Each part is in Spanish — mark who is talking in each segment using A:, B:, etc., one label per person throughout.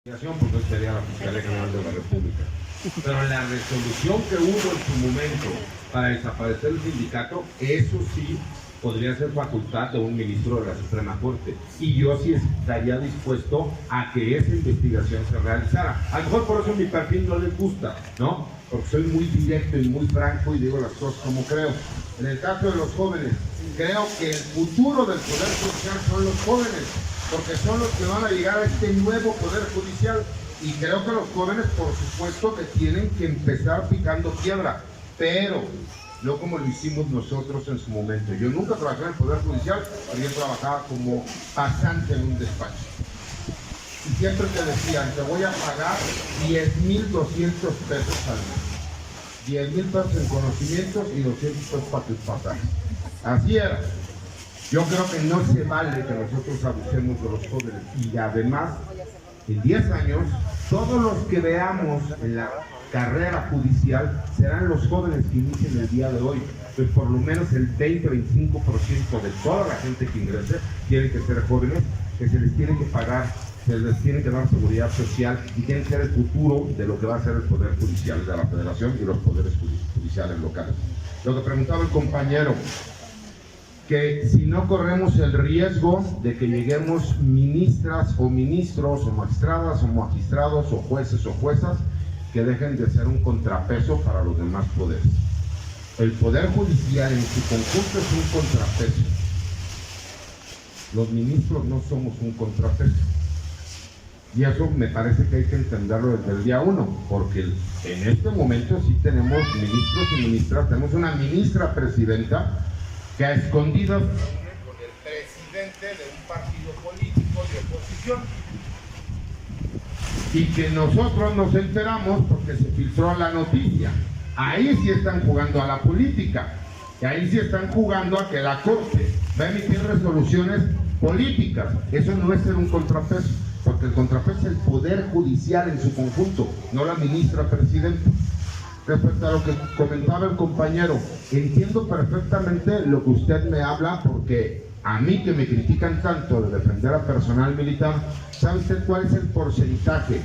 A: Porque sería la Fiscalía General de la República. Pero la resolución que hubo en su momento para desaparecer el sindicato, eso sí podría ser facultad de un ministro de la Suprema Corte. Y yo sí estaría dispuesto a que esa investigación se realizara. A lo mejor por eso mi perfil no les gusta, ¿no? Porque soy muy directo y muy franco y digo las cosas como creo. En el caso de los jóvenes, creo que el futuro del Poder Judicial son los jóvenes, porque son los que van a llegar a este nuevo Poder Judicial. Y creo que los jóvenes, por supuesto, que tienen que empezar picando piedra, pero no como lo hicimos nosotros en su momento. Yo nunca trabajé en el Poder Judicial, pero yo trabajaba como pasante en un despacho. Y siempre te decían, te voy a pagar 10,200 pesos al mes. 10,000 pesos en conocimientos y 200 pesos para tus pasajes. Así era. Yo creo que no se vale que nosotros abusemos de los jóvenes. Y además, en 10 años, todos los que veamos en la carrera judicial serán los jóvenes que inicien el día de hoy. Pues por lo menos el 20-25% de toda la gente que ingrese tiene que ser jóvenes, que se les tiene que pagar, se les tiene que dar seguridad social y tiene que ser el futuro de lo que va a ser el Poder Judicial de la Federación y los poderes judiciales locales. Lo que preguntaba el compañero, que si no corremos el riesgo de que lleguemos ministras o ministros o magistradas o magistrados o jueces o juezas que dejen de ser un contrapeso para los demás poderes. El Poder Judicial en su conjunto es un contrapeso. Los ministros no somos un contrapeso. Y eso me parece que hay que entenderlo desde el día 1, porque en este momento sí tenemos ministros y ministras, tenemos una ministra presidenta que a escondidas con el presidente de un partido político de oposición y que nosotros nos enteramos porque se filtró la noticia. Ahí sí están jugando a la política, y ahí sí están jugando a que la Corte va a emitir resoluciones políticas. Eso no es ser un contrapeso, porque el contrapeso es el Poder Judicial en su conjunto, no la ministra presidenta. Respecto a lo que comentaba el compañero, entiendo perfectamente lo que usted me habla, porque a mí que me critican tanto de defender a personal militar, ¿sabe usted cuál es el porcentaje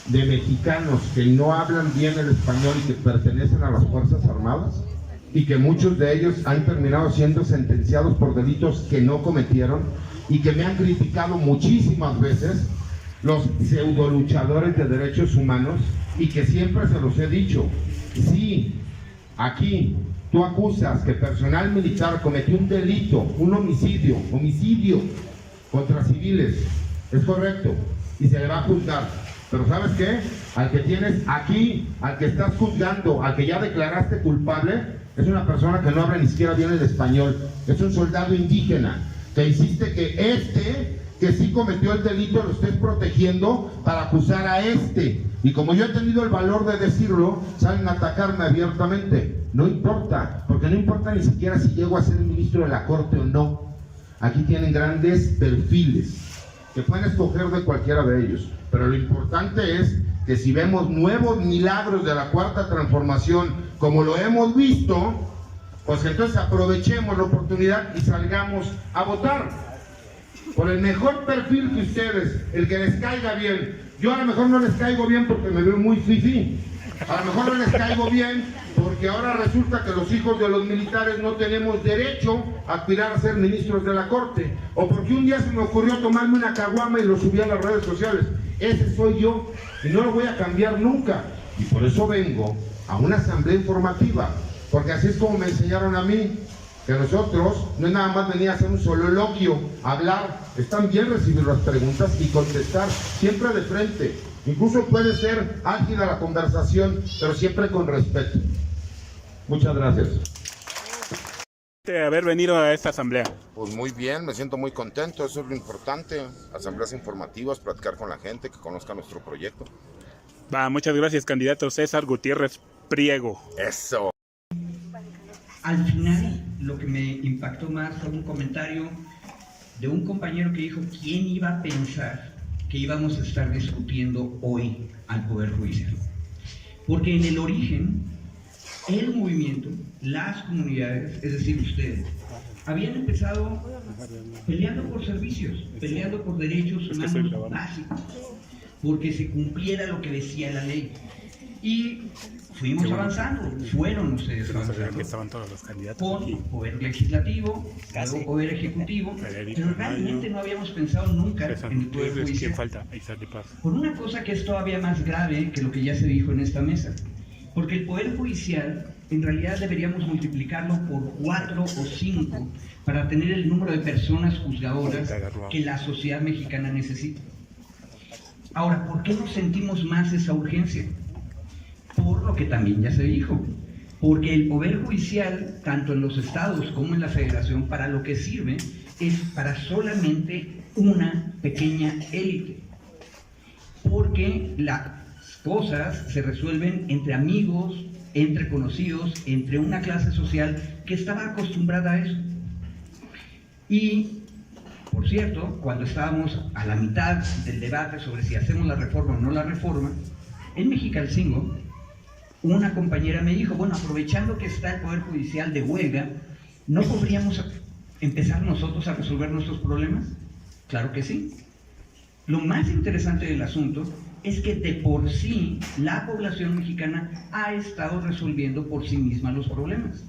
A: de mexicanos que no hablan bien el español y que pertenecen a las Fuerzas Armadas? Y que muchos de ellos han terminado siendo sentenciados por delitos que no cometieron y que me han criticado muchísimas veces, los pseudo luchadores de derechos humanos, y que siempre se los he dicho. Sí, aquí tú acusas que personal militar cometió un delito, un homicidio contra civiles, es correcto, y se le va a juzgar. Pero ¿sabes qué? Al que tienes aquí, al que estás juzgando, al que ya declaraste culpable, es una persona que no habla ni siquiera bien el español, es un soldado indígena, que hiciste que sí cometió el delito, lo estés protegiendo para acusar a este. Y como yo he tenido el valor de decirlo, salen a atacarme abiertamente. No importa, porque no importa ni siquiera si llego a ser ministro de la Corte o no. Aquí tienen grandes perfiles, que pueden escoger de cualquiera de ellos. Pero lo importante es que si vemos nuevos milagros de la Cuarta Transformación, como lo hemos visto, pues entonces aprovechemos la oportunidad y salgamos a votar por el mejor perfil que ustedes, el que les caiga bien. Yo a lo mejor no les caigo bien porque me veo muy fifí. A lo mejor no les caigo bien porque ahora resulta que los hijos de los militares no tenemos derecho a aspirar a ser ministros de la Corte. O porque un día se me ocurrió tomarme una caguama y lo subí a las redes sociales. Ese soy yo y no lo voy a cambiar nunca. Y por eso vengo a una asamblea informativa, porque así es como me enseñaron a mí. Que nosotros no es nada más venir a hacer un soliloquio, hablar, están bien recibir las preguntas y contestar siempre de frente. Incluso puede ser álgida la conversación, pero siempre con respeto. Muchas gracias.
B: De haber venido a esta asamblea.
C: Pues muy bien, me siento muy contento, eso es lo importante. Asambleas informativas, platicar con la gente, que conozca nuestro proyecto.
B: Muchas gracias, candidato César Gutiérrez Priego.
C: Eso.
D: Al final, lo que me impactó más fue un comentario de un compañero que dijo: ¿quién iba a pensar que íbamos a estar discutiendo hoy al Poder Judicial? Porque en el origen, el movimiento, las comunidades, es decir, ustedes, habían empezado peleando por servicios, peleando por derechos humanos básicos, porque se cumpliera lo que decía la ley. Y fuimos avanzando, fueron ustedes avanzando,
B: que estaban todos los candidatos
D: con poder legislativo, luego poder ejecutivo, pero realmente no habíamos pensado nunca en el poder judicial. Por una cosa que es todavía más grave que lo que ya se dijo en esta mesa, porque el poder judicial en realidad deberíamos multiplicarlo por 4 o 5 para tener el número de personas juzgadoras que la sociedad mexicana necesita. Ahora, ¿por qué no sentimos más esa urgencia? Por lo que también ya se dijo, porque el poder judicial, tanto en los estados como en la federación, para lo que sirve es para solamente una pequeña élite, porque las cosas se resuelven entre amigos, entre conocidos, entre una clase social que estaba acostumbrada a eso. Y, por cierto, cuando estábamos a la mitad del debate sobre si hacemos la reforma o no la reforma, en Mexicalcingo, una compañera me dijo, bueno, aprovechando que está el Poder Judicial de huelga, ¿no podríamos empezar nosotros a resolver nuestros problemas? Claro que sí. Lo más interesante del asunto es que de por sí la población mexicana ha estado resolviendo por sí misma los problemas.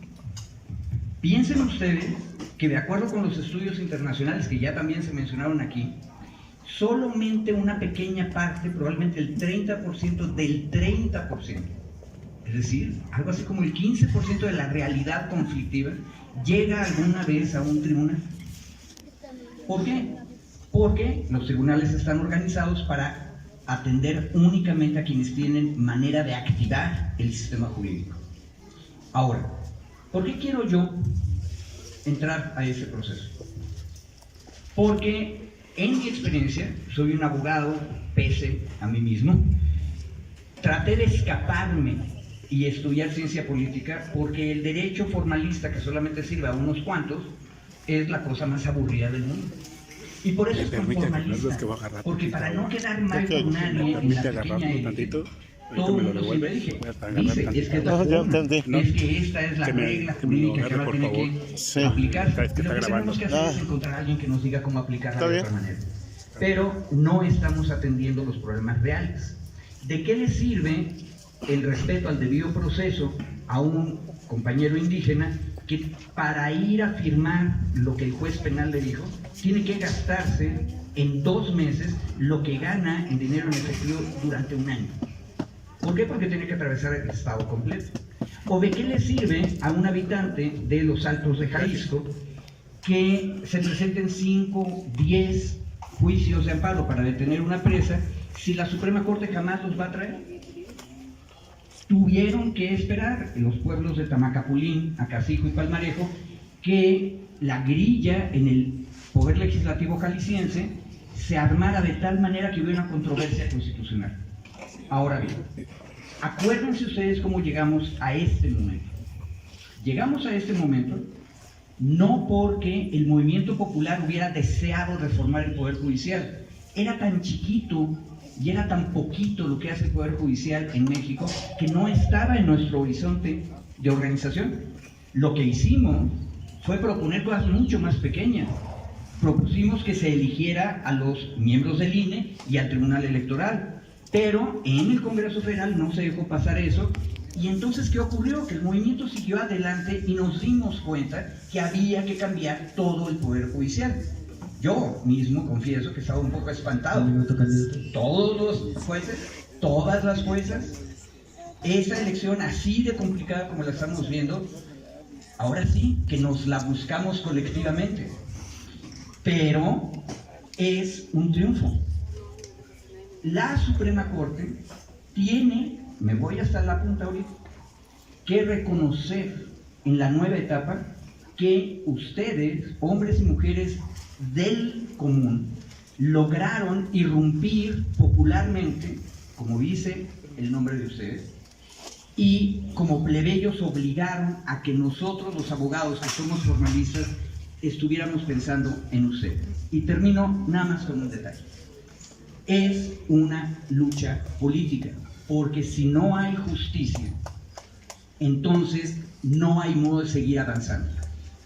D: Piensen ustedes que de acuerdo con los estudios internacionales que ya también se mencionaron aquí, solamente una pequeña parte, probablemente el 30% del 30%, es decir, algo así como el 15% de la realidad conflictiva, llega alguna vez a un tribunal. ¿Por qué? Porque los tribunales están organizados para atender únicamente a quienes tienen manera de activar el sistema jurídico. Ahora, ¿por qué quiero yo entrar a ese proceso? Porque en mi experiencia, soy un abogado pese a mí mismo, traté de escaparme y estudiar ciencia política porque el derecho formalista que solamente sirve a unos cuantos es la cosa más aburrida del mundo. Y por eso es tan formalista, porque para no quedar mal con nadie en la pequeña élite, todo el mundo siempre dice, es que es la forma, es que esta es la regla jurídica que ahora tiene que aplicar. Lo que tenemos que hacer es encontrar a alguien que nos diga cómo aplicarla de otra manera. Pero no estamos atendiendo los problemas reales. ¿De qué le sirve el respeto al debido proceso a un compañero indígena que para ir a firmar lo que el juez penal le dijo, tiene que gastarse en 2 meses lo que gana en dinero en efectivo durante un año? ¿Por qué? Porque tiene que atravesar el estado completo. ¿O de qué le sirve a un habitante de los Altos de Jalisco que se presenten 5, 10 juicios de amparo para detener una presa si la Suprema Corte jamás los va a traer? Tuvieron que esperar en los pueblos de Tamacapulín, Acacijo y Palmarejo que la grilla en el Poder Legislativo jalisciense se armara de tal manera que hubiera una controversia constitucional. Ahora bien, acuérdense ustedes cómo llegamos a este momento. Llegamos a este momento no porque el movimiento popular hubiera deseado reformar el Poder Judicial. Era tan chiquito y era tan poquito lo que hace el Poder Judicial en México que no estaba en nuestro horizonte de organización. Lo que hicimos fue proponer cosas mucho más pequeñas. Propusimos que se eligiera a los miembros del INE y al Tribunal Electoral, pero en el Congreso Federal no se dejó pasar eso. Y entonces, ¿qué ocurrió? Que el movimiento siguió adelante y nos dimos cuenta que había que cambiar todo el Poder Judicial. Yo mismo confieso que estaba un poco espantado. Todos los jueces, todas las juezas, esa elección así de complicada como la estamos viendo, ahora sí que nos la buscamos colectivamente. Pero es un triunfo. La Suprema Corte tiene, me voy hasta la punta ahorita, que reconocer en la nueva etapa que ustedes, hombres y mujeres del común, lograron irrumpir popularmente, como dice el nombre de ustedes, y como plebeyos obligaron a que nosotros, los abogados que somos formalistas, estuviéramos pensando en ustedes. Y termino nada más con un detalle. Es una lucha política, porque si no hay justicia, entonces no hay modo de seguir avanzando.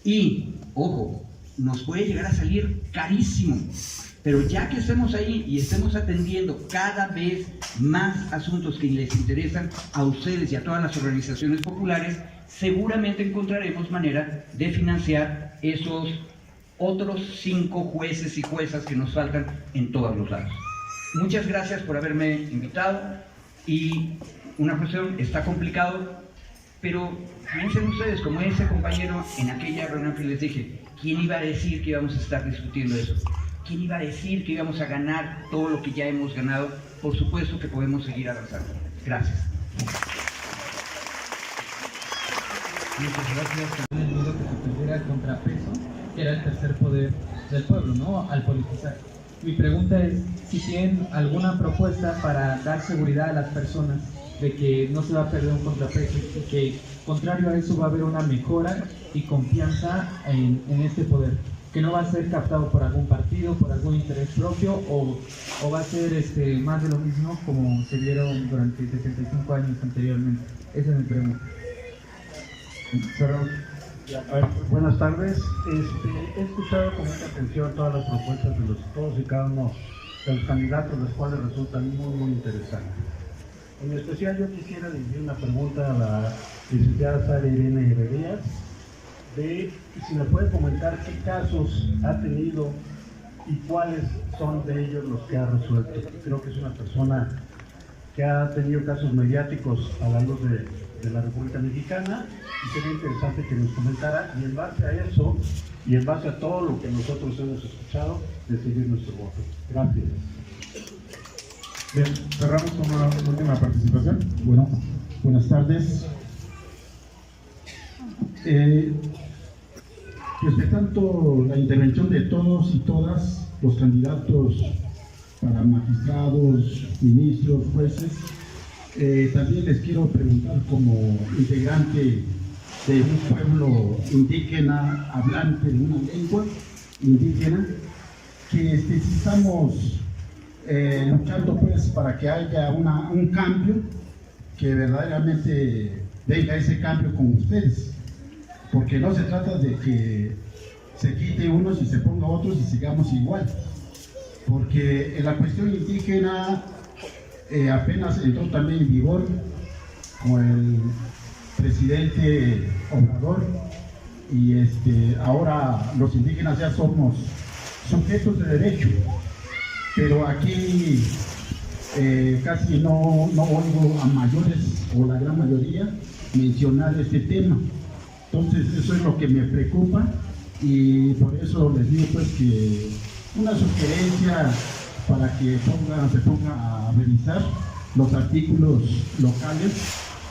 D: Y, ojo, nos puede llegar a salir carísimo, pero ya que estemos ahí y estemos atendiendo cada vez más asuntos que les interesan a ustedes y a todas las organizaciones populares, seguramente encontraremos manera de financiar esos otros 5 jueces y juezas que nos faltan en todos los lados. Muchas gracias por haberme invitado. Y una cuestión, está complicado, pero piensen ustedes, como ese compañero en aquella reunión que les dije, ¿quién iba a decir que íbamos a estar discutiendo eso? ¿Quién iba a decir que íbamos a ganar todo lo que ya hemos ganado? Por supuesto que podemos seguir avanzando. Gracias.
E: Muchas gracias. En el mundo que se perdiera el contrapeso, que era el tercer poder del pueblo, ¿no? Al politizar. Mi pregunta es si tienen alguna propuesta para dar seguridad a las personas de que no se va a perder un contrapeso y que, contrario a eso, va a haber una mejora y confianza en este poder, que no va a ser captado por algún partido, por algún interés propio, o va a ser más de lo mismo como se vieron durante 65 años anteriormente. Esa es mi pregunta.
F: Buenas tardes. He escuchado con mucha atención todas las propuestas de todos y cada uno de los candidatos, las cuales resultan muy interesantes. En especial yo quisiera dirigir una pregunta a la licenciada Sara Irene Herrerías, de si me puede comentar qué casos ha tenido y cuáles son de ellos los que ha resuelto. Creo que es una persona que ha tenido casos mediáticos a la luz de la República Mexicana, y sería interesante que nos comentara, y en base a eso y en base a todo lo que nosotros hemos escuchado, decidir nuestro voto. Gracias.
G: Bien, cerramos con una última participación. Bueno, buenas tardes. Respetando la intervención de todos y todas los candidatos para magistrados, ministros, jueces, también les quiero preguntar, como integrante de un pueblo indígena, hablante de una lengua indígena, que si estamos luchando pues para que haya un cambio, que verdaderamente venga ese cambio con ustedes, porque no se trata de que se quite unos y se ponga otros y sigamos igual, porque en la cuestión indígena apenas entró también en vigor con el presidente Obrador, y ahora los indígenas ya somos sujetos de derecho, pero aquí casi no oigo a mayores, o la gran mayoría, mencionar este tema. Entonces eso es lo que me preocupa, y por eso les digo pues que una sugerencia para que se ponga a revisar los artículos locales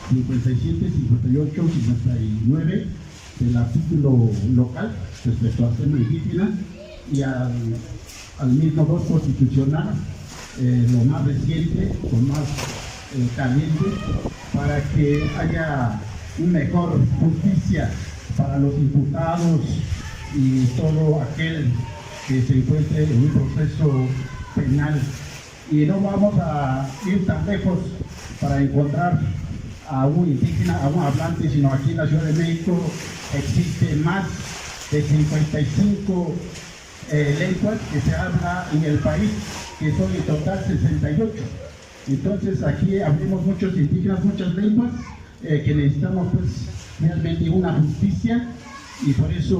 G: 57, 58, 59 del artículo local respecto al tema indígena, y al mismo 2 constitucional, lo más reciente, lo más caliente, para que haya una mejor justicia para los imputados y todo aquel que se encuentre en un proceso penal. Y no vamos a ir tan lejos para encontrar a un indígena, a un hablante, sino aquí en la Ciudad de México existe más de 55 lenguas que se habla en el país, que son en total 68. Entonces aquí hablamos muchos indígenas, muchas lenguas, que necesitamos pues realmente una justicia, y por eso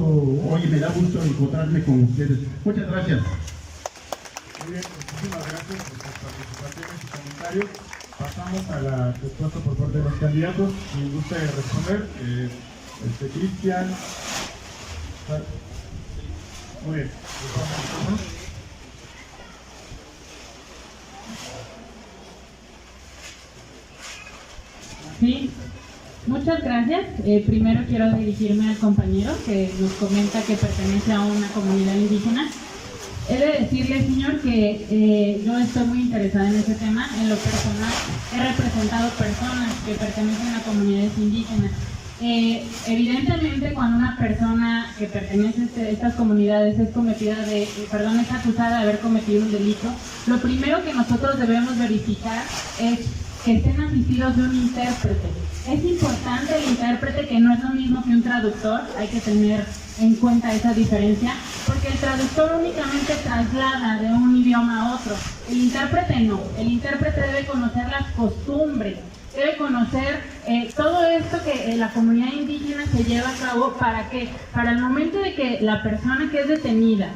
G: hoy me da gusto encontrarme con ustedes. Muchas gracias.
F: Muy bien, muchísimas gracias por sus participaciones y comentarios. Pasamos a la respuesta por parte de los candidatos. Si gusta responder, Cristian. Muy bien.
H: Sí, muchas gracias. Primero quiero dirigirme al compañero que nos comenta que pertenece a una comunidad indígena. He de decirle, señor, que yo estoy muy interesada en ese tema. En lo personal, he representado personas que pertenecen a comunidades indígenas. Evidentemente, cuando una persona que pertenece a estas comunidades es acusada de haber cometido un delito, lo primero que nosotros debemos verificar es que estén asistidos de un intérprete. Es importante el intérprete, que no es lo mismo que un traductor, hay que tener en cuenta esa diferencia, porque el traductor únicamente traslada de un idioma a otro, el intérprete no, el intérprete debe conocer las costumbres, debe conocer todo esto que la comunidad indígena se lleva a cabo. ¿Para qué? Para el momento de que la persona que es detenida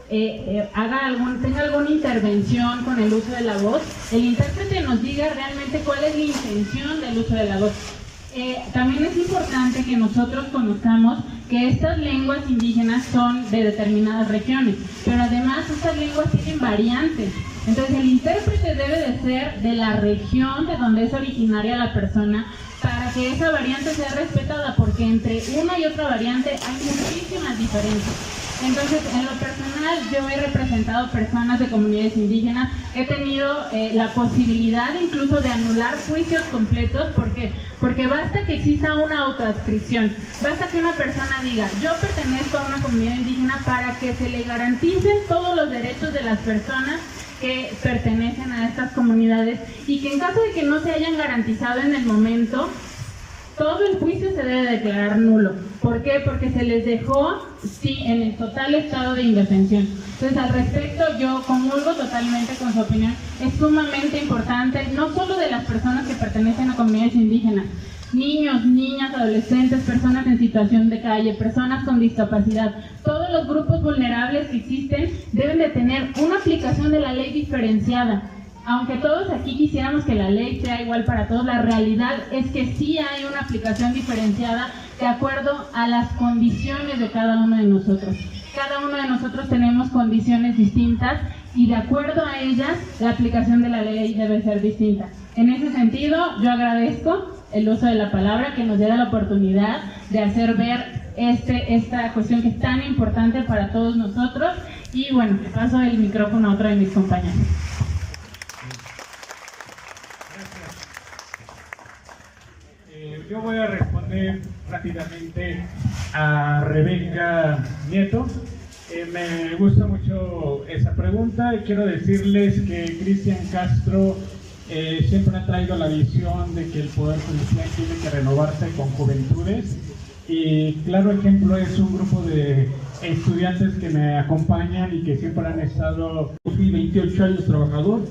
H: tenga alguna intervención con el uso de la voz, el intérprete nos diga realmente cuál es la intención del uso de la voz. También es importante que nosotros conozcamos que estas lenguas indígenas son de determinadas regiones, pero además estas lenguas tienen variantes. Entonces el intérprete debe de ser de la región de donde es originaria la persona, para que esa variante sea respetada, porque entre una y otra variante hay muchísimas diferencias. Entonces, en lo personal, yo he representado personas de comunidades indígenas, he tenido la posibilidad incluso de anular juicios completos, porque basta que exista una autoadscripción, basta que una persona diga, yo pertenezco a una comunidad indígena, para que se le garanticen todos los derechos de las personas que pertenecen a estas comunidades, y que en caso de que no se hayan garantizado en el momento, todo el juicio se debe declarar nulo. ¿Por qué? Porque se les dejó en el total estado de indefensión. Entonces, al respecto, yo comulgo totalmente con su opinión. Es sumamente importante, no solo de las personas que pertenecen a comunidades indígenas, niños, niñas, adolescentes, personas en situación de calle, personas con discapacidad, todos los grupos vulnerables que existen deben de tener una aplicación de la ley diferenciada. Aunque todos aquí quisiéramos que la ley sea igual para todos, la realidad es que sí hay una aplicación diferenciada de acuerdo a las condiciones de cada uno de nosotros. Cada uno de nosotros tenemos condiciones distintas y de acuerdo a ellas la aplicación de la ley debe ser distinta. En ese sentido, yo agradezco el uso de la palabra, que nos dé la oportunidad de hacer ver esta cuestión que es tan importante para todos nosotros. Y bueno, le paso el micrófono a otro de mis compañeros.
I: Yo voy a responder rápidamente a Rebeca Nieto. Me gusta mucho esa pregunta y quiero decirles que Cristian Castro siempre ha traído la visión de que el Poder Judicial tiene que renovarse con juventudes, y claro ejemplo es un grupo de estudiantes que me acompañan y que siempre han estado.
G: Fui 28 años trabajador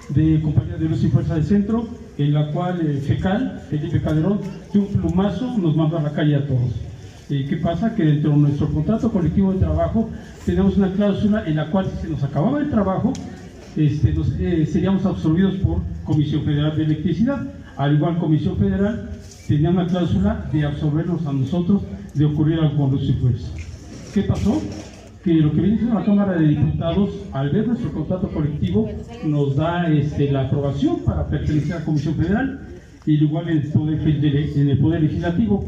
G: de Compañía de Luz y Fuerza del Centro, en la cual FECAL, Felipe Calderón, de un plumazo nos mandó a la calle a todos. ¿Qué pasa? Que dentro de nuestro contrato colectivo de trabajo tenemos una cláusula en la cual, si se nos acababa el trabajo, seríamos absorbidos por Comisión Federal de Electricidad. Al igual, Comisión Federal tenía una cláusula de absorbernos a nosotros de ocurrir algo con Luz y Fuerza. ¿Qué pasó? Que lo que viene siendo la Cámara de Diputados, al ver nuestro contrato colectivo, nos da la aprobación para pertenecer a la Comisión Federal, y igual en el Poder Legislativo.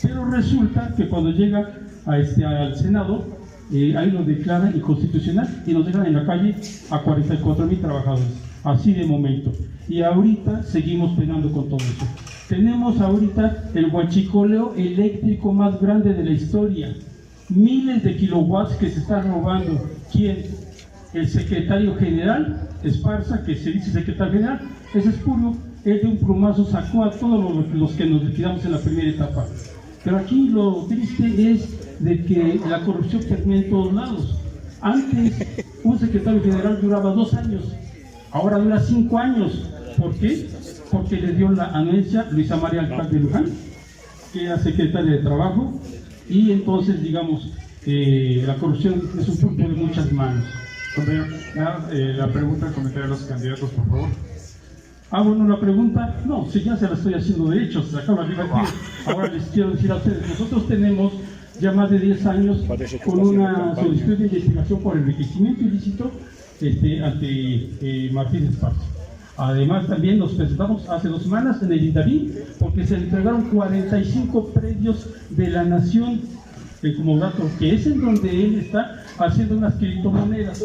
G: Pero resulta que cuando llega al Senado, ahí lo declaran inconstitucional y nos dejan en la calle a 44,000 trabajadores, así de momento. Y ahorita seguimos penando con todo eso. Tenemos ahorita el huachicoleo eléctrico más grande de la historia. Miles de kilowatts que se están robando. ¿Quién? El secretario general Esparza, que se dice secretario general, ese es puro. Él de un plumazo sacó a todos los que nos liquidamos en la primera etapa. Pero aquí lo triste es de que la corrupción termina en todos lados. Antes un secretario general duraba 2 años, ahora dura 5 años. ¿Por qué? Porque le dio la anuencia Luisa María Alcalde Luján, que era secretaria de Trabajo. Y entonces, digamos, la corrupción es un punto de muchas manos.
I: La pregunta, el comentario de los candidatos, por favor.
G: Bueno, la pregunta, no, si ya se la estoy haciendo de hecho, se acaba de divertir. Ahora les quiero decir a ustedes, nosotros tenemos ya más de 10 años con una solicitud de investigación por enriquecimiento ilícito ante Martín Esparza. Además, también nos presentamos hace 2 semanas en el INDAVI, porque se entregaron 45 predios de la nación, como dato, que es en donde él está haciendo unas criptomonedas.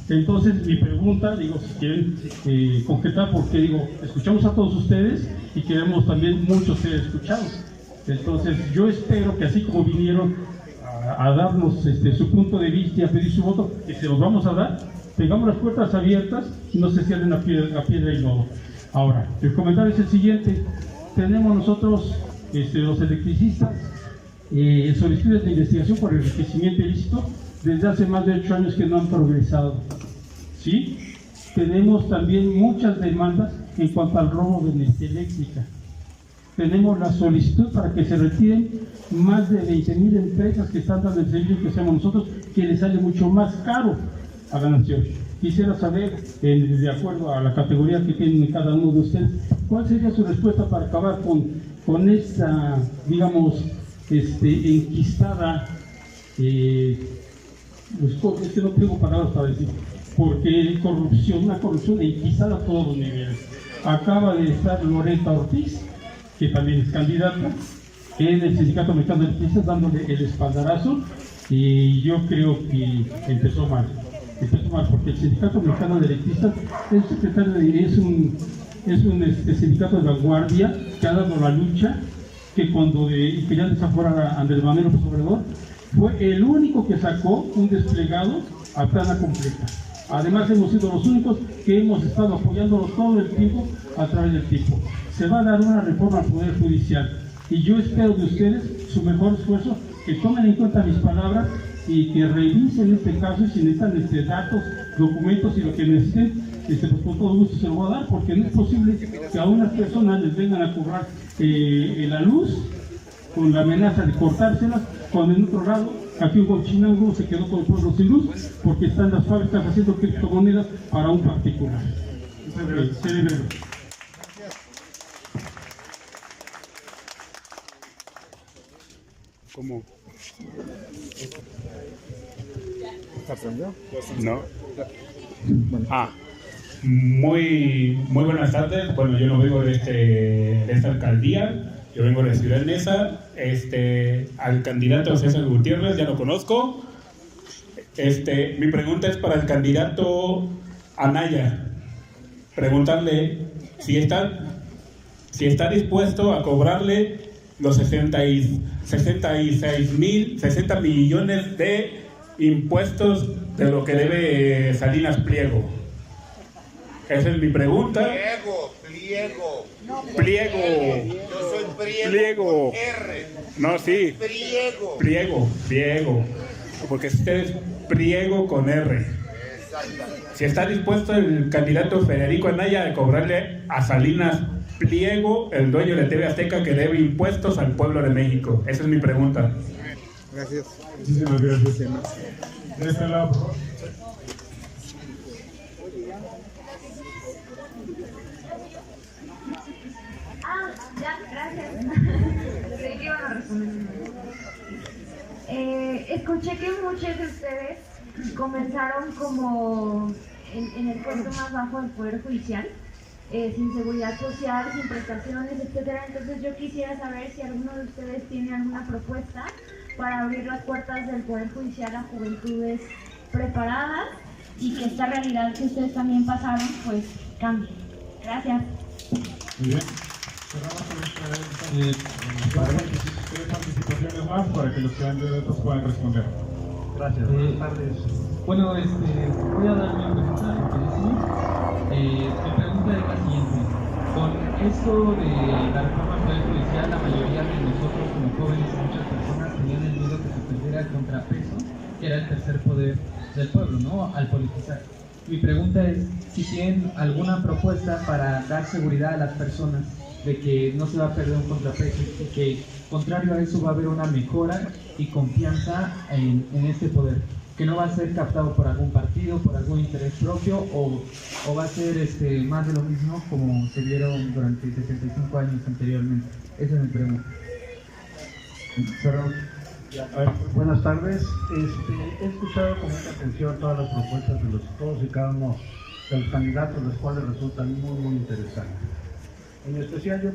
G: Entonces, mi pregunta, digo, si quieren concretar, porque digo, escuchamos a todos ustedes y queremos también muchos ser escuchados. Entonces, yo espero que así como vinieron a darnos su punto de vista y a pedir su voto, que se los vamos a dar, tengamos las puertas abiertas y no se cierren la piedra y lodo. Ahora, el comentario es el siguiente. Tenemos nosotros, los electricistas, solicitudes de investigación por enriquecimiento ilícito desde hace más de 8 años que no han progresado. ¿Sí? Tenemos también muchas demandas en cuanto al robo de energía eléctrica. Tenemos la solicitud para que se retiren más de 20,000 empresas que están dando el servicio que hacemos nosotros, que les sale mucho más caro a la nación. Quisiera saber, de acuerdo a la categoría que tienen cada uno de ustedes, ¿cuál sería su respuesta para acabar con esta, digamos, enquistada, es que no tengo palabras para decir, porque una corrupción enquistada a todos los niveles. Acaba de estar Loreta Ortiz, que también es candidata, en el Sindicato Mexicano de Electricistas, dándole el espaldarazo, y yo creo que empezó mal, porque el Sindicato Mexicano de Electricistas es un sindicato de vanguardia que ha dado la lucha, que que ya desafuera a Andrés Manuel López Obrador, fue el único que sacó un desplegado a plana completa. Además, hemos sido los únicos que hemos estado apoyándolo todo el tiempo a través del tiempo. Se va a dar una reforma al Poder Judicial y yo espero de ustedes su mejor esfuerzo, que tomen en cuenta mis palabras y que revisen este caso, y si necesitan datos, documentos y lo que necesiten, pues con todo gusto se lo voy a dar, porque no es posible que a unas personas les vengan a cobrar la luz con la amenaza de cortárselas, cuando en otro lado aquí un Huachinango se quedó con el pueblo sin luz porque están las fábricas haciendo criptomonedas para un particular.
B: ¿Cómo? No. Muy buenas tardes. Bueno, yo no vengo de esta alcaldía. Yo vengo de Ciudad Neza. Al candidato César Gutiérrez ya lo conozco. Mi pregunta es para el candidato Anaya. Preguntarle si está dispuesto a cobrarle los 60 millones de impuestos de lo que debe Salinas Pliego. Esa es mi pregunta. Pliego.
C: Yo soy Priego. R.
B: No, sí. Pliego. Porque usted es Priego con R. Si está dispuesto el candidato Federico Anaya a cobrarle a Salinas Pliego, el dueño de TV Azteca, que debe impuestos al pueblo de México. Esa es mi pregunta.
J: Gracias.
I: Muchísimas gracias. De este lado, por favor.
K: Creí que iban a responder. Escuché que muchos de ustedes comenzaron como en el puesto más bajo del Poder Judicial, sin seguridad social, sin prestaciones, etcétera. Entonces yo quisiera saber si alguno de ustedes tiene alguna propuesta para abrir las puertas del Poder Judicial a juventudes preparadas y que esta realidad que ustedes también pasaron, pues cambie. Gracias.
I: Muy bien. Tres participaciones más para que los candidatos puedan responder.
F: Gracias. Buenas tardes.
E: Bueno, voy a dar mi pregunta. Mi pregunta es la siguiente. Con esto de la reforma al Poder Judicial, la mayoría de nosotros como jóvenes y muchas personas tenían el miedo que se perdiera el contrapeso, que era el tercer poder del pueblo, ¿no? Al politizar. Mi pregunta es si tienen alguna propuesta para dar seguridad a las personas de que no se va a perder un contrapeso y que, contrario a eso, va a haber una mejora y confianza en este poder, que no va a ser captado por algún partido, por algún interés propio, o va a ser más de lo mismo como se vieron durante 65 años anteriormente. Esa es mi pregunta.
F: Buenas tardes. He escuchado con mucha atención todas las propuestas de todos y cada uno de los candidatos, los cuales resultan muy interesantes. En especial yo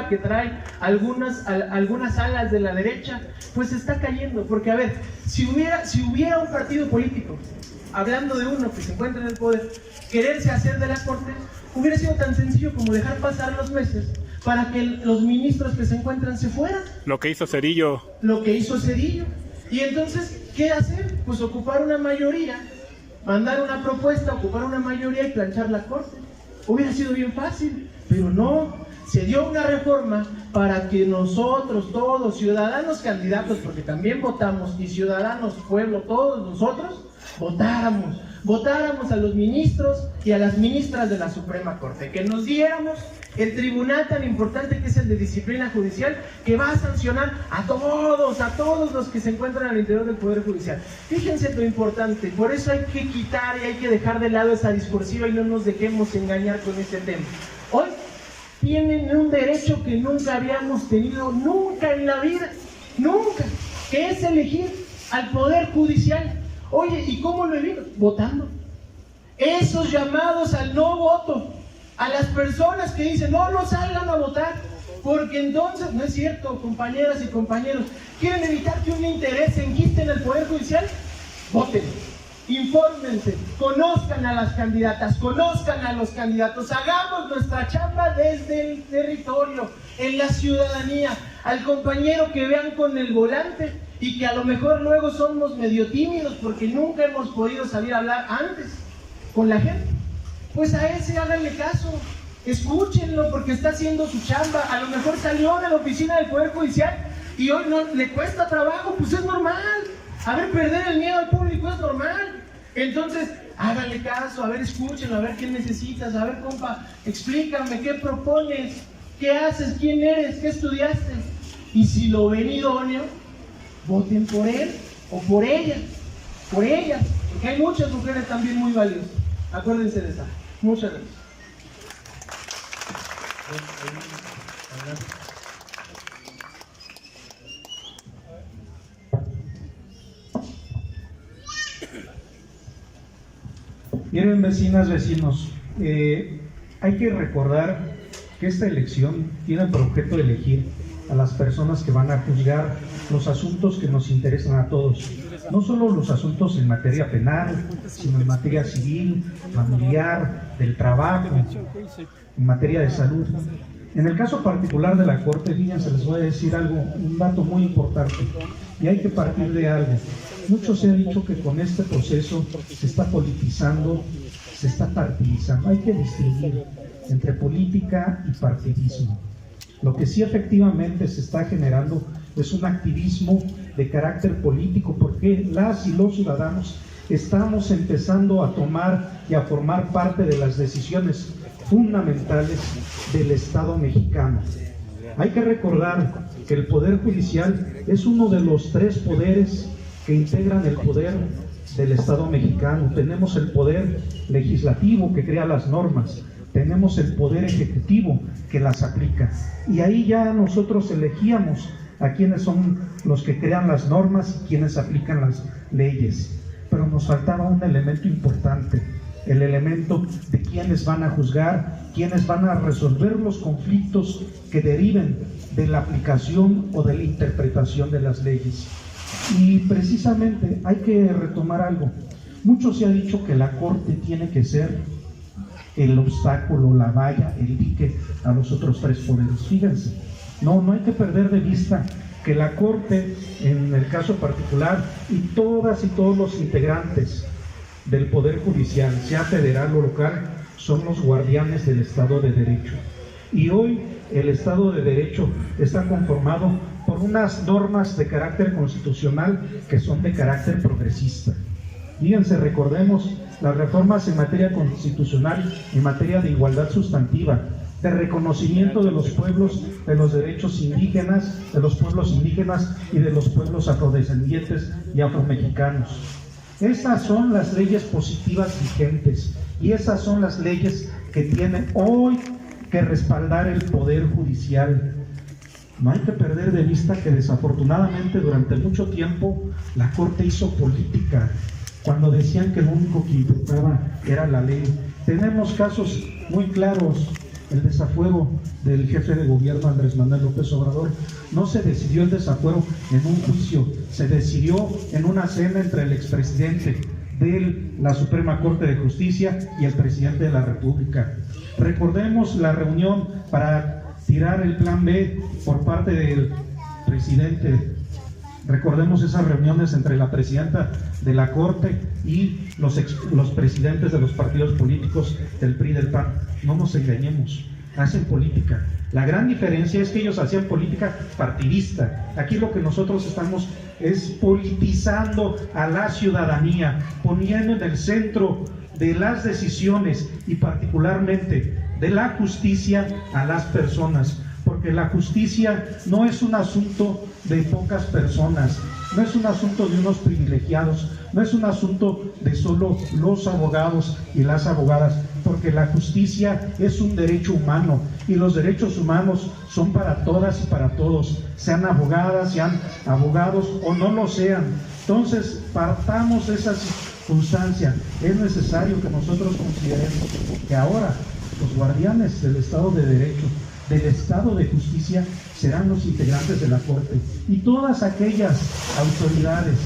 L: que trae algunas alas de la derecha, pues está cayendo, porque a ver, si hubiera un partido político, hablando de uno que se encuentra en el poder, quererse hacer de la corte, hubiera sido tan sencillo como dejar pasar los meses para que los ministros que se encuentran se fueran.
B: Lo que hizo Cedillo.
L: Y entonces, ¿qué hacer? Pues ocupar una mayoría, mandar una propuesta, ocupar una mayoría y planchar la corte. Hubiera sido bien fácil, pero no. Se dio una reforma para que nosotros, todos, ciudadanos candidatos, porque también votamos, y ciudadanos, pueblo, todos nosotros, votáramos a los ministros y a las ministras de la Suprema Corte, que nos diéramos el tribunal tan importante que es el de disciplina judicial, que va a sancionar a todos los que se encuentran al interior del Poder Judicial. Fíjense lo importante, por eso hay que quitar y hay que dejar de lado esa discursiva y no nos dejemos engañar con ese tema. Hoy tienen un derecho que nunca habíamos tenido, nunca en la vida, nunca, que es elegir al Poder Judicial. Oye, ¿y cómo lo eligen? Votando. Esos llamados al no voto, a las personas que dicen no salgan a votar, porque entonces, no es cierto, compañeras y compañeros, ¿quieren evitar que un interés se enquiste en el Poder Judicial? Voten, infórmense, conozcan a las candidatas, conozcan a los candidatos, hagamos nuestra chamba desde el territorio, en la ciudadanía, al compañero que vean con el volante y que a lo mejor luego somos medio tímidos porque nunca hemos podido salir a hablar antes con la gente. Pues a ese háganle caso, escúchenlo porque está haciendo su chamba. A lo mejor salió de la oficina del Poder Judicial y hoy no le cuesta trabajo, pues es normal. A ver, perder el miedo al público es normal. Entonces, háganle caso, a ver, escúchenlo, a ver qué necesitas, a ver, compa, explícame, qué propones, qué haces, quién eres, qué estudiaste. Y si lo ven idóneo, voten por él o por ella, porque hay muchas mujeres también muy valiosas. Acuérdense de esa. Muchas gracias.
F: Miren, vecinas, vecinos, hay que recordar que esta elección tiene por objeto elegir a las personas que van a juzgar los asuntos que nos interesan a todos. No solo los asuntos en materia penal, sino en materia civil, familiar, del trabajo, en materia de salud. En el caso particular de la Corte, fíjense, les voy a decir algo, un dato muy importante, y hay que partir de algo. Mucho se ha dicho que con este proceso se está politizando, se está partidizando. Hay que distinguir entre política y partidismo. Lo que sí efectivamente se está generando es un activismo de carácter político, porque las y los ciudadanos estamos empezando a tomar y a formar parte de las decisiones fundamentales del Estado mexicano. Hay que recordar que el Poder Judicial es uno de los 3 poderes que integran el poder del Estado mexicano. Tenemos el Poder Legislativo, que crea las normas, tenemos el Poder Ejecutivo, que las aplica, y ahí ya nosotros elegíamos a quienes son los que crean las normas y quienes aplican las leyes. Pero nos faltaba un elemento importante, el elemento de quienes van a juzgar, quienes van a resolver los conflictos que deriven de la aplicación o de la interpretación de las leyes. Y precisamente hay que retomar algo. Mucho se ha dicho que la Corte tiene que ser el obstáculo, la valla, el dique a los otros 3 poderes. Fíjense, no hay que perder de vista que la Corte, en el caso particular, y todas y todos los integrantes del Poder Judicial, sea federal o local, son los guardianes del Estado de Derecho. Y hoy el Estado de Derecho está conformado por unas normas de carácter constitucional que son de carácter progresista. Fíjense, recordemos las reformas en materia constitucional, en materia de igualdad sustantiva, de reconocimiento de los pueblos, de los derechos indígenas, de los pueblos indígenas y de los pueblos afrodescendientes y afromexicanos. Esas son las leyes positivas vigentes y esas son las leyes que tiene hoy que respaldar el Poder Judicial. No hay que perder de vista que desafortunadamente durante mucho tiempo la Corte hizo política, cuando decían que lo único que importaba era la ley. Tenemos casos muy claros. El desafuero del jefe de gobierno Andrés Manuel López Obrador, no se decidió el desafuero en un juicio, se decidió en una cena entre el expresidente de la Suprema Corte de Justicia y el presidente de la República. Recordemos la reunión para tirar el plan B por parte del presidente Recordemos esas reuniones entre la presidenta de la Corte y los presidentes de los partidos políticos del PRI y del PAN. No nos engañemos, hacen política. La gran diferencia es que ellos hacían política partidista. Aquí lo que nosotros estamos es politizando a la ciudadanía, poniendo en el centro de las decisiones y particularmente de la justicia a las personas, porque la justicia no es un asunto de pocas personas, no es un asunto de unos privilegiados, no es un asunto de solo los abogados y las abogadas, porque la justicia es un derecho humano y los derechos humanos son para todas y para todos, sean abogadas, sean abogados o no lo sean. Entonces, partamos de esa circunstancia. Es necesario que nosotros consideremos que ahora los guardianes del Estado de Derecho, del Estado de Justicia, serán los integrantes de la Corte, y todas aquellas autoridades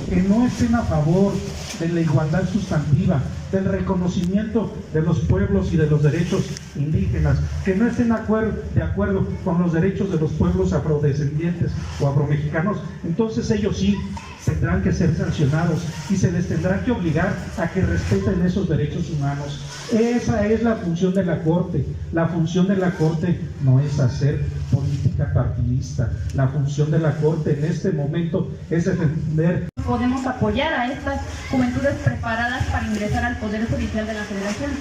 F: que no estén a favor de la igualdad sustantiva, del reconocimiento de los pueblos y de los derechos indígenas, que no estén de acuerdo con los derechos de los pueblos afrodescendientes o afromexicanos, entonces ellos sí tendrán que ser sancionados y se les tendrá que obligar a que respeten esos derechos humanos. Esa es la función de la Corte. La función de la Corte no es hacer política partidista. La función de la Corte en este momento es defender.
H: Podemos apoyar a estas juventudes preparadas para ingresar al Poder Judicial de la Federación.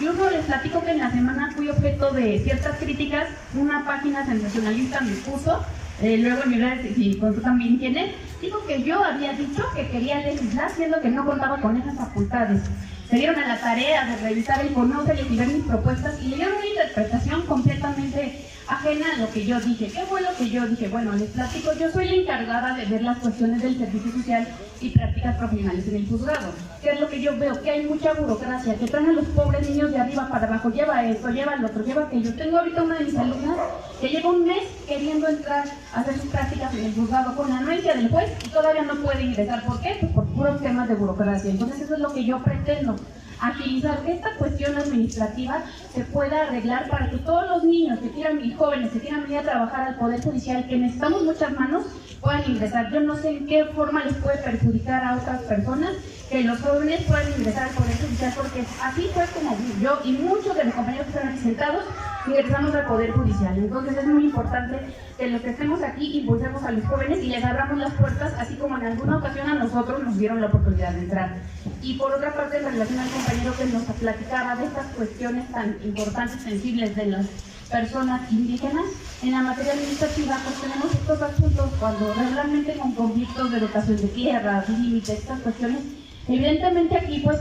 H: Yo no les platico que en la semana fui objeto de ciertas críticas. Una página sensacionalista me puso, luego en mi red, si tú también tienes, dijo que yo había dicho que quería legislar siendo que no contaba con esas facultades. Se dieron a la tarea de revisar el Conóceles y ver mis propuestas y le dieron una interpretación completamente ajena a lo que yo dije. ¿Qué fue lo que yo dije? Bueno, les platico, yo soy la encargada de ver las cuestiones del servicio social y prácticas profesionales en el juzgado. ¿Qué es lo que yo veo? Que hay mucha burocracia, que traen a los pobres niños de arriba para abajo, lleva esto, lleva el otro, lleva aquello. Tengo ahorita una de mis alumnas que lleva un mes queriendo entrar a hacer sus prácticas en el juzgado con la anuencia del juez y todavía no puede ingresar. ¿Por qué? Pues por puros temas de burocracia. Entonces eso es lo que yo pretendo, agilizar que esta cuestión administrativa se pueda arreglar para que todos los niños que quieran y jóvenes que quieran venir a trabajar al Poder Judicial, que necesitamos muchas manos, puedan ingresar. Yo no sé en qué forma les puede perjudicar a otras personas que los jóvenes puedan ingresar al Poder Judicial, porque así fue como yo y muchos de mis compañeros que están aquí sentados ingresamos al Poder Judicial. Entonces es muy importante que los que estemos aquí impulsemos a los jóvenes y les abramos las puertas, así como en alguna ocasión a nosotros nos dieron la oportunidad de entrar. Y por otra parte, en relación al compañero que nos platicaba de estas cuestiones tan importantes, sensibles de las personas indígenas, en la materia administrativa pues tenemos estos asuntos cuando regularmente con conflictos de dotación de tierras, límites, estas cuestiones. Evidentemente aquí pues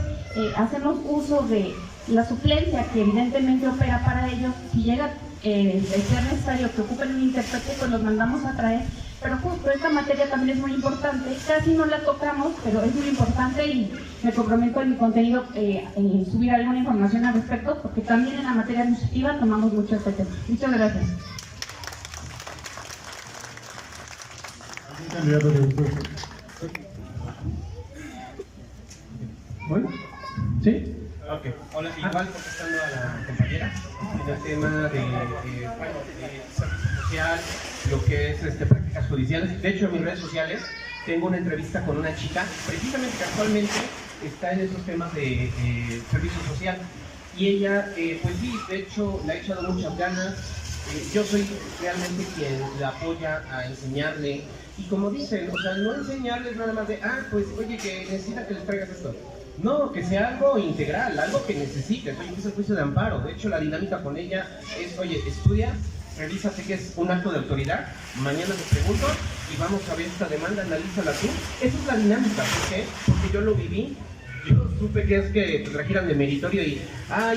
H: hacemos uso de la suplencia que evidentemente opera para ellos. Si llega de ser necesario que ocupen un intérprete, pues los mandamos a traer. Pero justo esta materia también es muy importante, casi no la tocamos, pero es muy importante y me comprometo en mi contenido subir alguna información al respecto, porque también en la materia administrativa tomamos mucho este tema. Muchas gracias.
L: Bueno, ¿sí?
J: Ok, hola, igual contestando a la compañera en el tema de servicio social, lo que es prácticas judiciales. De hecho, en mis redes sociales tengo una entrevista con una chica, precisamente que actualmente está en esos temas de servicio social, y ella, pues sí, de hecho, le ha echado muchas ganas. Yo soy realmente quien la apoya a enseñarle, y como dicen, o sea, no enseñarles nada más de, pues, oye, que necesita que les traigas esto. No, que sea algo integral, algo que necesites. Oye, que es el juicio de amparo. De hecho, la dinámica con ella es, oye, estudia, revísate que es un acto de autoridad, mañana te pregunto y vamos a ver esta demanda, analízala tú. Esa es la dinámica. ¿Por qué? Porque yo lo viví. Yo supe que es que te trajeran de meritorio y,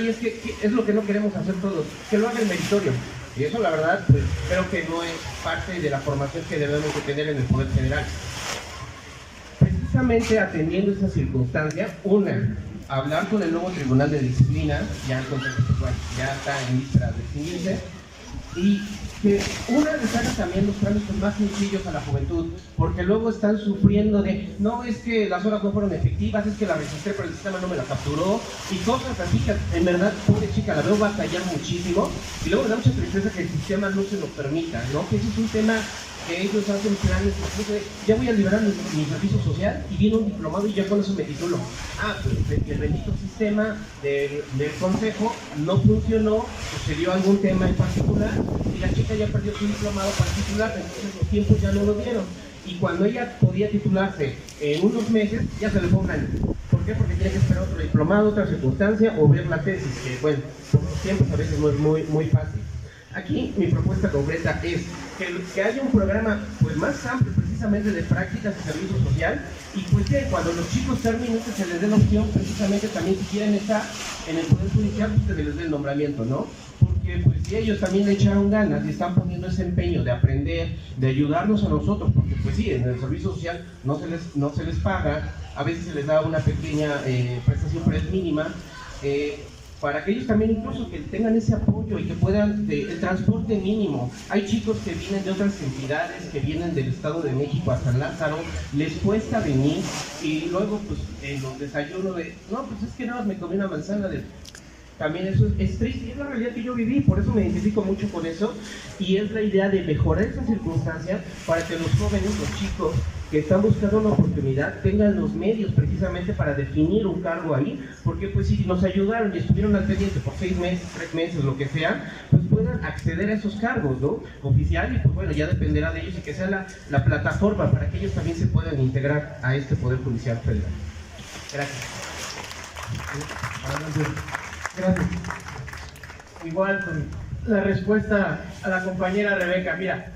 J: es que es lo que no queremos hacer todos, que lo haga el meritorio. Y eso, la verdad, pues creo que no es parte de la formación que debemos de tener en el Poder Federal. Precisamente atendiendo esa circunstancia, hablar con el nuevo Tribunal de Disciplina, ya el Consejo ya está en víspera de extinguirse, y que les haga también los trámites más sencillos a la juventud, porque luego están sufriendo de, no, es que las horas no fueron efectivas, es que la registré pero el sistema no me la capturó, y cosas así que en verdad, pobre chica, la veo batallar muchísimo, y luego me da mucha tristeza que el sistema no se lo permita, ¿no? Que ese es un tema que ellos hacen planes, incluso de, ya voy a liberar mi servicio social y viene un diplomado y ya con eso me titulo. Pues el bendito sistema del consejo no funcionó, sucedió algún tema en particular y la chica ya perdió su diplomado para titular, entonces los tiempos ya no lo dieron. Y cuando ella podía titularse en unos meses, ya se le fue un año. ¿Por qué? Porque tiene que esperar otro diplomado, otra circunstancia o ver la tesis, que bueno, por los tiempos a veces no es muy fácil. Aquí mi propuesta concreta es que haya un programa pues más amplio precisamente de prácticas de servicio social y pues que cuando los chicos terminen que se les dé la opción precisamente también si quieren estar en el Poder Judicial pues que se les dé el nombramiento, ¿no? Porque pues si ellos también le echaron ganas y están poniendo ese empeño de aprender, de ayudarnos a nosotros, porque pues sí, en el servicio social no se les paga, a veces se les da una pequeña prestación pero es mínima, para que ellos también incluso que tengan ese apoyo y que puedan, el transporte mínimo. Hay chicos que vienen de otras entidades, que vienen del Estado de México a San Lázaro, les cuesta venir y luego pues en los desayunos de, no, pues es que no, me comí una manzana de... También eso es triste, es la realidad que yo viví, por eso me identifico mucho con eso y es la idea de mejorar esa circunstancia para que los jóvenes, los chicos que están buscando una oportunidad tengan los medios precisamente para definir un cargo ahí, porque pues si nos ayudaron y estuvieron al pendiente por 6 meses, 3 meses, lo que sea, pues puedan acceder a esos cargos, ¿no? Oficial y pues bueno, ya dependerá de ellos y que sea la plataforma para que ellos también se puedan integrar a este Poder Judicial Federal. Gracias.
L: Gracias. Igual con la respuesta a la compañera Rebeca, mira,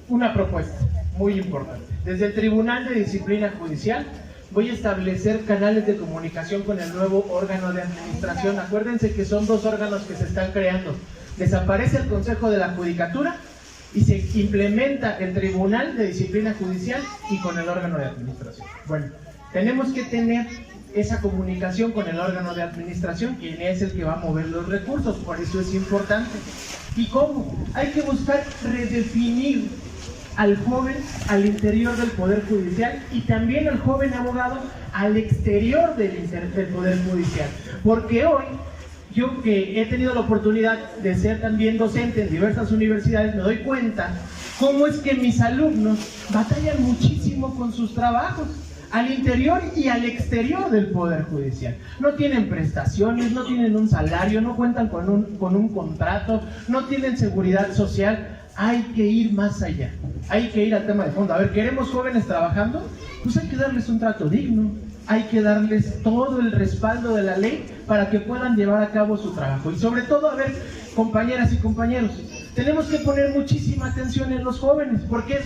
L: una propuesta muy importante. Desde el Tribunal de Disciplina Judicial voy a establecer canales de comunicación con el nuevo órgano de administración. Acuérdense que son 2 órganos que se están creando. Desaparece el Consejo de la Judicatura y se implementa el Tribunal de Disciplina Judicial y con el órgano de administración. Bueno, tenemos que tener esa comunicación con el órgano de administración, quien es el que va a mover los recursos, por eso es importante. ¿Y cómo? Hay que buscar redefinir al joven al interior del Poder Judicial y también al joven abogado al exterior del Poder Judicial. Porque hoy, yo que he tenido la oportunidad de ser también docente en diversas universidades, me doy cuenta cómo es que mis alumnos batallan muchísimo con sus trabajos al interior y al exterior del Poder Judicial. No tienen prestaciones, no tienen un salario, no cuentan con un contrato, no tienen seguridad social. Hay que ir más allá, hay que ir al tema de fondo. A ver, ¿queremos jóvenes trabajando? Pues hay que darles un trato digno, hay que darles todo el respaldo de la ley para que puedan llevar a cabo su trabajo. Y sobre todo, a ver, compañeras y compañeros, tenemos que poner muchísima atención en los jóvenes, porque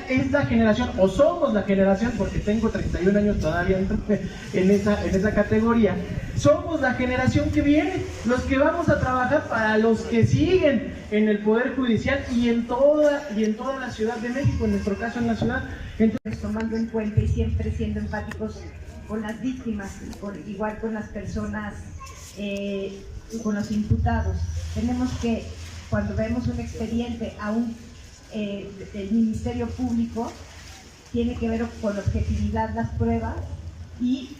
L: es la generación, o somos la generación, porque tengo 31 años todavía en esa categoría, somos la generación que viene, los que vamos a trabajar para los que siguen en el Poder Judicial y en toda la Ciudad de México, en nuestro caso en la ciudad.
M: Entonces, tomando en cuenta y siempre siendo empáticos con las víctimas, igual con las personas, con los imputados, tenemos que, cuando vemos un expediente del Ministerio Público, tiene que ver con objetividad las pruebas y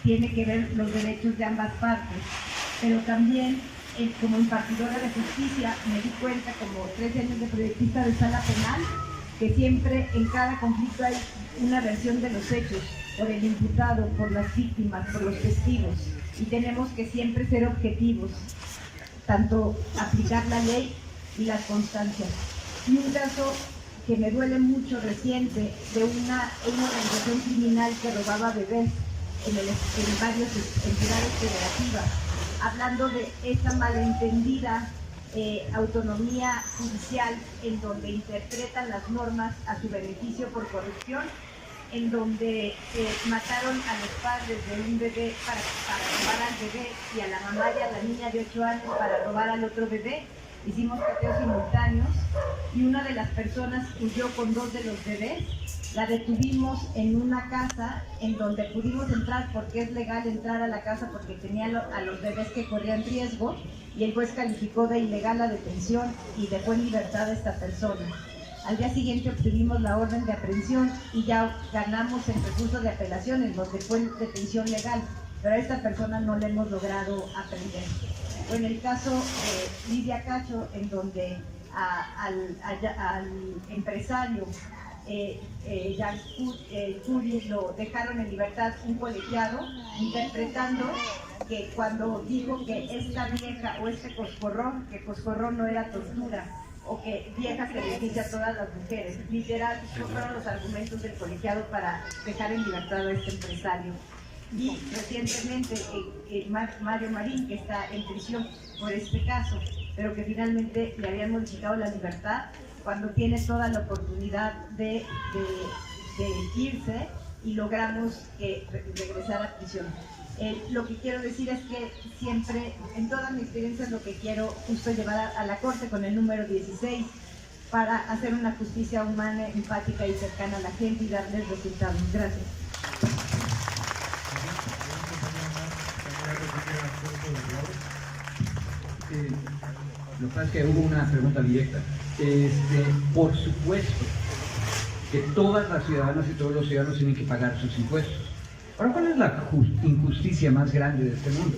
M: tiene que ver los derechos de ambas partes. Pero también, como impartidora de justicia, me di cuenta, como 13 años de proyectista de sala penal, que siempre en cada conflicto hay una versión de los hechos, por el imputado, por las víctimas, por los testigos, y tenemos que siempre ser objetivos, tanto aplicar la ley y las constancias. Y un caso que me duele mucho reciente de una organización criminal que robaba bebés en varias entidades federativas, hablando de esa malentendida autonomía judicial en donde interpretan las normas a su beneficio por corrupción, en donde mataron a los padres de un bebé para robar al bebé y a la mamá y a la niña de 8 años para robar al otro bebé. Hicimos cateos simultáneos y una de las personas huyó con 2 de los bebés. La detuvimos en una casa en donde pudimos entrar porque es legal entrar a la casa porque tenía a los bebés que corrían riesgo, y el juez calificó de ilegal la detención y dejó en libertad a esta persona. Al día siguiente obtuvimos la orden de aprehensión y ya ganamos el recurso de apelaciones, donde fue detención legal, pero a esta persona no le hemos logrado aprender. O en el caso de Lidia Cacho, en donde al empresario Jan Curi lo dejaron en libertad un colegiado, interpretando que cuando dijo que esta vieja o este coscorrón, que coscorrón no era tortura, o que vieja se beneficia a todas las mujeres. Literal, esos fueron los argumentos del colegiado para dejar en libertad a este empresario. Y recientemente Mario Marín, que está en prisión por este caso, pero que finalmente le habían modificado la libertad cuando tiene toda la oportunidad de irse, y logramos que regresara a prisión. Lo que quiero decir es que siempre, en toda mi experiencia, es lo que quiero justo llevar a la Corte con el número 16 para hacer una justicia humana, empática y cercana a la gente y darles resultados. Gracias.
D: Lo que pasa es que hubo una pregunta directa. Por supuesto que todas las ciudadanas y todos los ciudadanos tienen que pagar sus impuestos. Ahora, ¿cuál es la injusticia más grande de este mundo?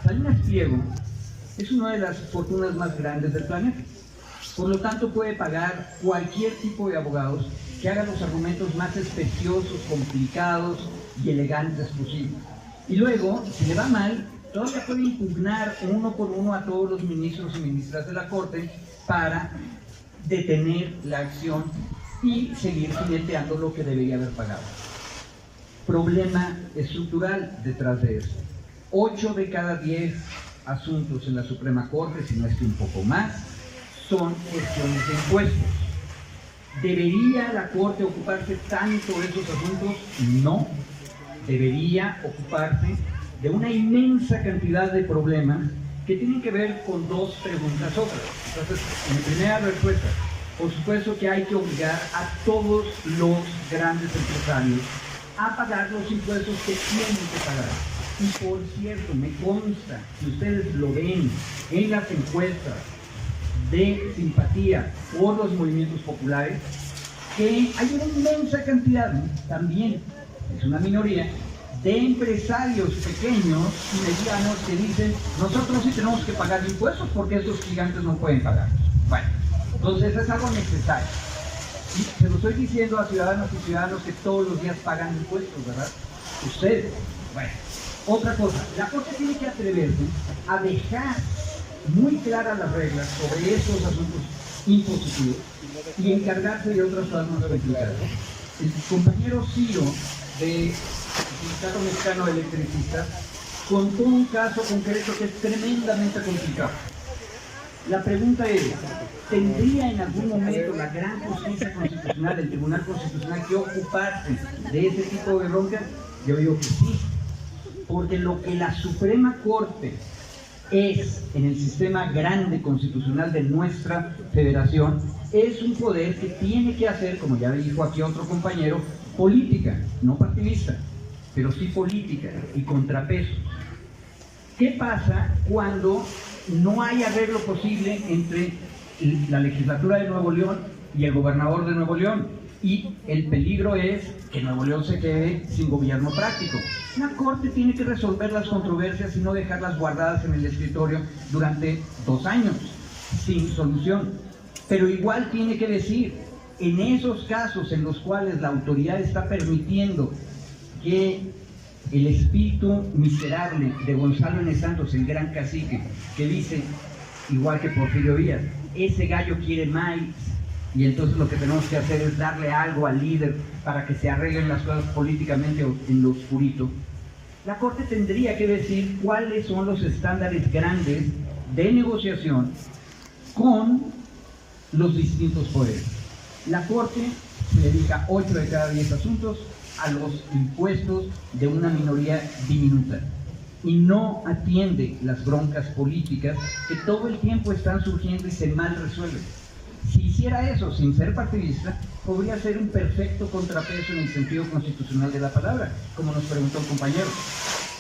D: Salinas Pliego es una de las fortunas más grandes del planeta. Por lo tanto, puede pagar cualquier tipo de abogados que hagan los argumentos más especiosos, complicados y elegantes posibles. Y luego, si le va mal, todavía puede impugnar uno por uno a todos los ministros y ministras de la Corte para detener la acción y seguir jineteando lo que debería haber pagado. Problema estructural detrás de esto. 8 de cada 10 asuntos en la Suprema Corte, si no es que un poco más, son cuestiones de impuestos. ¿Debería la Corte ocuparse tanto de esos asuntos? No. Debería ocuparse de una inmensa cantidad de problemas que tienen que ver con dos preguntas otras. Entonces, en mi primera respuesta, por supuesto que hay que obligar a todos los grandes empresarios a pagar los impuestos que tienen que pagar. Y por cierto, me consta, si ustedes lo ven en las encuestas de simpatía por los movimientos populares, que hay una inmensa cantidad, también es una minoría, de empresarios pequeños y medianos que dicen: nosotros sí tenemos que pagar impuestos porque estos gigantes no pueden pagar. Bueno, entonces es algo necesario. Y se lo estoy diciendo a ciudadanos y ciudadanos que todos los días pagan impuestos, ¿verdad? Ustedes. Bueno, otra cosa, la Corte tiene que atreverse a dejar muy claras las reglas sobre estos asuntos impositivos y encargarse de otras cosas más complicadas. El compañero Ciro de Sindicato Mexicano de Electricistas contó un caso concreto que es tremendamente complicado. La pregunta es: ¿tendría en algún momento la gran justicia constitucional, el Tribunal Constitucional, que ocuparse de ese tipo de broncas? Yo digo que sí, porque lo que la Suprema Corte es en el sistema grande constitucional de nuestra federación es un poder que tiene que hacer, como ya dijo aquí otro compañero, política, no partidista, pero sí política y contrapeso. ¿Qué pasa cuando no hay arreglo posible entre la legislatura de Nuevo León y el gobernador de Nuevo León? Y el peligro es que Nuevo León se quede sin gobierno práctico. La Corte tiene que resolver las controversias y no dejarlas guardadas en el escritorio durante 2 años, sin solución. Pero igual tiene que decir, en esos casos en los cuales la autoridad está permitiendo que el espíritu miserable de Gonzalo N. Santos, el gran cacique, que dice, igual que Porfirio Díaz, ese gallo quiere maíz, y entonces lo que tenemos que hacer es darle algo al líder para que se arreglen las cosas políticamente en lo oscurito. La Corte tendría que decir cuáles son los estándares grandes de negociación con los distintos poderes. La Corte se dedica 8 de cada 10 asuntos a los impuestos de una minoría diminuta y no atiende las broncas políticas que todo el tiempo están surgiendo y se mal resuelven. Si hiciera eso sin ser partidista, podría ser un perfecto contrapeso en el sentido constitucional de la palabra, como nos preguntó un compañero.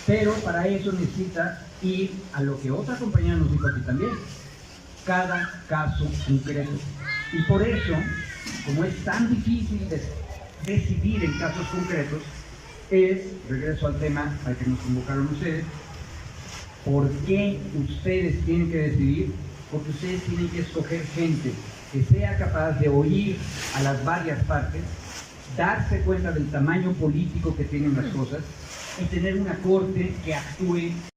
D: Pero para eso necesita ir a lo que otra compañera nos dijo aquí también, cada caso concreto. Y por eso, como es tan difícil decidir en casos concretos, regreso al tema al que nos convocaron ustedes, ¿por qué ustedes tienen que decidir porque ustedes tienen que escoger gente que sea capaz de oír a las varias partes, darse cuenta del tamaño político que tienen las cosas y tener una corte que actúe